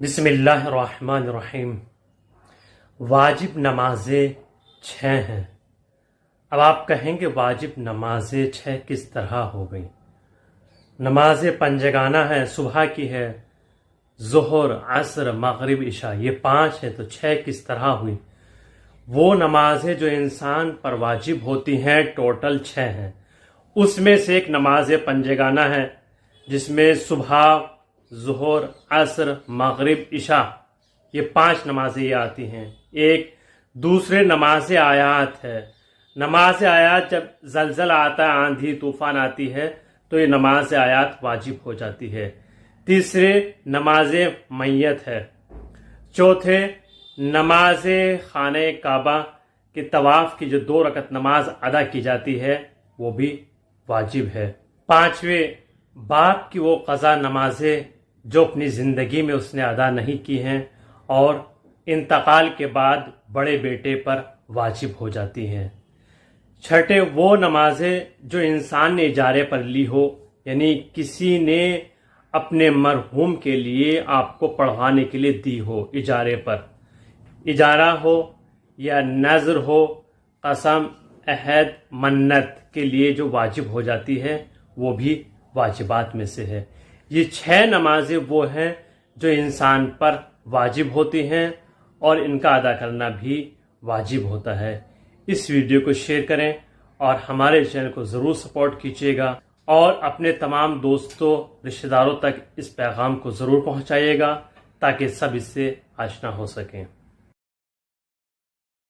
بسم اللہ الرحمن الرحیم۔ واجب نمازیں 6 ہیں۔ اب آپ کہیں گے واجب نمازیں 6 کس طرح ہو گئیں؟ نمازیں پنجگانہ ہیں، صبح کی ہے، ظہر، عصر، مغرب، عشاء، یہ 5 ہیں، تو 6 کس طرح ہوئی؟ وہ نمازیں جو انسان پر واجب ہوتی ہیں ٹوٹل 6 ہیں۔ اس میں سے ایک نماز پنجگانہ ہے جس میں صبح، ظہر، عصر، مغرب، عشاء، یہ 5 نمازیں یہ آتی ہیں۔ ایک دوسرے نماز آیات ہے۔ نماز آیات جب زلزلہ آتا ہے، آندھی طوفان آتی ہے، تو یہ نماز آیات واجب ہو جاتی ہے۔ تیسرے نماز میت ہے۔ چوتھے نماز خانہ کعبہ کے طواف کی جو 2 رکعت نماز ادا کی جاتی ہے وہ بھی واجب ہے۔ 5ویں باپ کی وہ قضا نمازیں جو اپنی زندگی میں اس نے ادا نہیں کی ہیں اور انتقال کے بعد بڑے بیٹے پر واجب ہو جاتی ہیں۔ 6 وہ نمازیں جو انسان نے اجارے پر لی ہو، یعنی کسی نے اپنے مرحوم کے لیے آپ کو پڑھوانے کے لیے دی ہو اجارے پر، اجارہ ہو یا نذر ہو، قسم، عہد، منت کے لیے جو واجب ہو جاتی ہے وہ بھی واجبات میں سے ہے۔ یہ 6 نمازیں وہ ہیں جو انسان پر واجب ہوتی ہیں اور ان کا ادا کرنا بھی واجب ہوتا ہے۔ اس ویڈیو کو شیئر کریں اور ہمارے چینل کو ضرور سپورٹ کیجیے گا اور اپنے تمام دوستوں، رشتہ داروں تک اس پیغام کو ضرور پہنچائیے گا تاکہ سب اس سے آشنا ہو سکیں۔